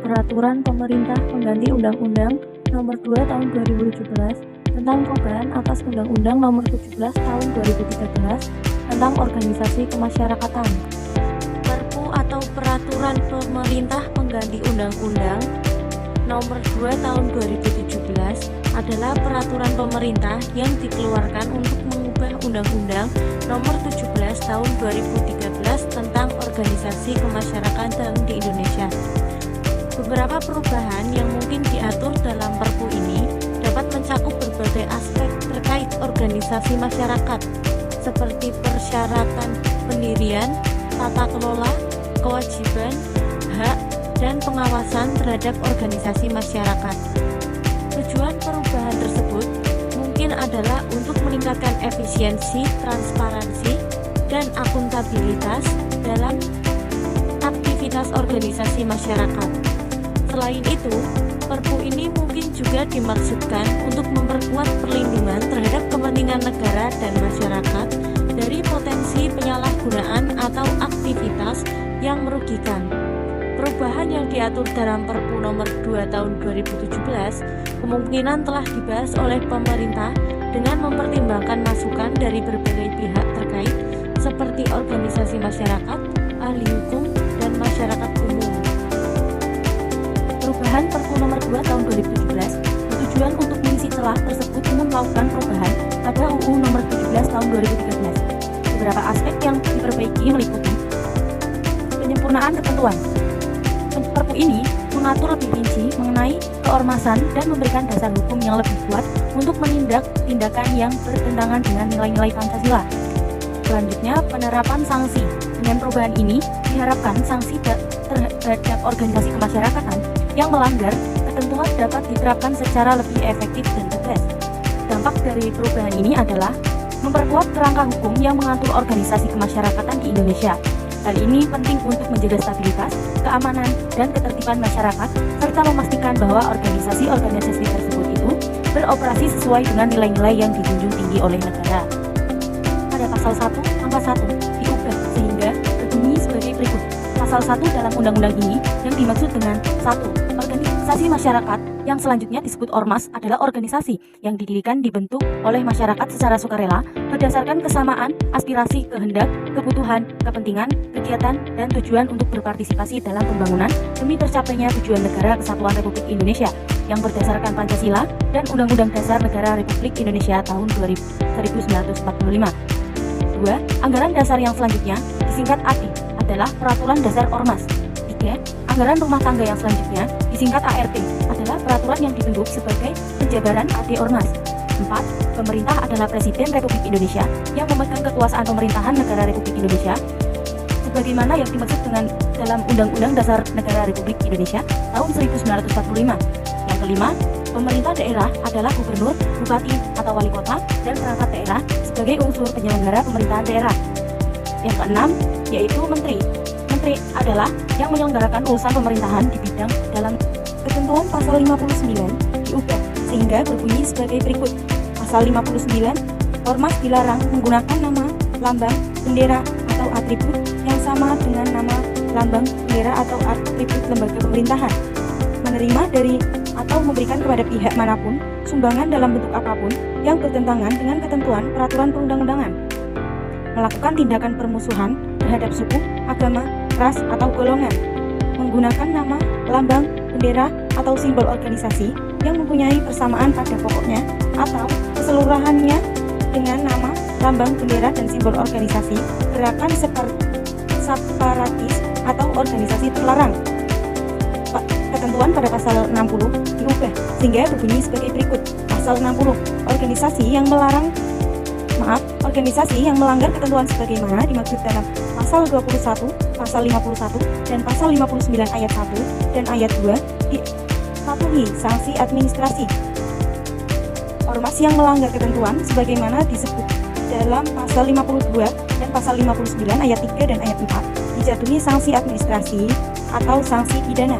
Peraturan Pemerintah Pengganti Undang-Undang Nomor 2 Tahun 2017 tentang perubahan atas Undang-Undang Nomor 17 Tahun 2013 tentang Organisasi Kemasyarakatan. Perpu atau Peraturan Pemerintah Pengganti Undang-Undang Nomor 2 Tahun 2017 adalah peraturan pemerintah yang dikeluarkan untuk mengubah Undang-Undang Nomor 17 Tahun 2013 tentang Organisasi Kemasyarakatan di Indonesia. Beberapa perubahan yang mungkin diatur dalam Perpu ini dapat mencakup berbagai aspek terkait organisasi masyarakat, seperti persyaratan pendirian, tata kelola, kewajiban, hak, dan pengawasan terhadap organisasi masyarakat. Tujuan perubahan tersebut mungkin adalah untuk meningkatkan efisiensi, transparansi, dan akuntabilitas dalam aktivitas organisasi masyarakat. Selain itu, Perpu ini mungkin juga dimaksudkan untuk memperkuat perlindungan terhadap kepentingan negara dan masyarakat dari potensi penyalahgunaan atau aktivitas yang merugikan. Perubahan yang diatur dalam Perpu Nomor 2 Tahun 2017 kemungkinan telah dibahas oleh pemerintah dengan mempertimbangkan masukan dari berbagai pihak terkait seperti organisasi masyarakat, ahli hukum, dan masyarakat umum. Perubahan Perpu Nomor 2 Tahun 2017 bertujuan untuk mengisi celah tersebut dengan melakukan perubahan pada UU Nomor 17 Tahun 2013. Beberapa aspek yang diperbaiki meliputi penyempurnaan ketentuan. Perpu ini mengatur lebih rinci mengenai keormasan dan memberikan dasar hukum yang lebih kuat untuk menindak tindakan yang bertentangan dengan nilai-nilai Pancasila. Selanjutnya, penerapan sanksi. Dengan perubahan ini, diharapkan sanksi terhadap organisasi kemasyarakatan yang melanggar ketentuan dapat diterapkan secara lebih efektif dan tegas. Dampak dari perubahan ini adalah memperkuat kerangka hukum yang mengatur organisasi kemasyarakatan di Indonesia. Hal ini penting untuk menjaga stabilitas, keamanan, dan ketertiban masyarakat, serta memastikan bahwa organisasi-organisasi tersebut itu beroperasi sesuai dengan nilai-nilai yang dijunjung tinggi oleh negara. Pada pasal 1 angka 1 diubah sehingga berbunyi sebagai berikut. Pasal 1 dalam undang-undang ini yang dimaksud dengan 1. Organisasi masyarakat yang selanjutnya disebut ormas adalah organisasi yang didirikan dibentuk oleh masyarakat secara sukarela berdasarkan kesamaan, aspirasi, kehendak, kebutuhan, kepentingan, kegiatan, dan tujuan untuk berpartisipasi dalam pembangunan demi tercapainya tujuan negara kesatuan Republik Indonesia yang berdasarkan Pancasila dan Undang-Undang Dasar Negara Republik Indonesia tahun 1945. 2. Anggaran dasar yang selanjutnya disingkat AD adalah Peraturan Dasar Ormas. 3. Anggaran rumah tangga yang selanjutnya disingkat ART adalah peraturan yang dibentuk sebagai penjabaran AD Ormas. 4. Pemerintah adalah Presiden Republik Indonesia yang memegang kekuasaan pemerintahan Negara Republik Indonesia sebagaimana yang dimaksud dengan dalam Undang-Undang Dasar Negara Republik Indonesia tahun 1945. Yang kelima, pemerintah daerah adalah gubernur, bupati, atau wali kota dan perangkat daerah sebagai unsur penyelenggara pemerintahan daerah. Yang keenam, yaitu menteri. Menteri adalah yang menyelenggarakan urusan pemerintahan di bidang dalam. Ketentuan pasal 59 diubah sehingga berbunyi sebagai berikut. Pasal 59, ormas dilarang menggunakan nama, lambang, bendera, atau atribut yang sama dengan nama, lambang, bendera, atau atribut lembaga pemerintahan. Menerima dari atau memberikan kepada pihak manapun sumbangan dalam bentuk apapun yang bertentangan dengan ketentuan peraturan perundang-undangan. Melakukan tindakan permusuhan terhadap suku, agama, ras, atau golongan. Menggunakan nama, lambang, bendera, atau simbol organisasi yang mempunyai persamaan pada pokoknya atau keseluruhannya dengan nama, lambang, bendera, dan simbol organisasi, gerakan separatis, atau organisasi terlarang. Ketentuan pada pasal 60 diubah sehingga berbunyi sebagai berikut. Pasal 60, organisasi yang melanggar ketentuan sebagaimana dimaksud dalam pasal 21, pasal 51, dan pasal 59 ayat 1 dan ayat 2 dipatuhi sanksi administrasi. Ormas yang melanggar ketentuan sebagaimana disebut dalam pasal 52 dan pasal 59 ayat 3 dan ayat 4 dijatuhi sanksi administrasi atau sanksi pidana.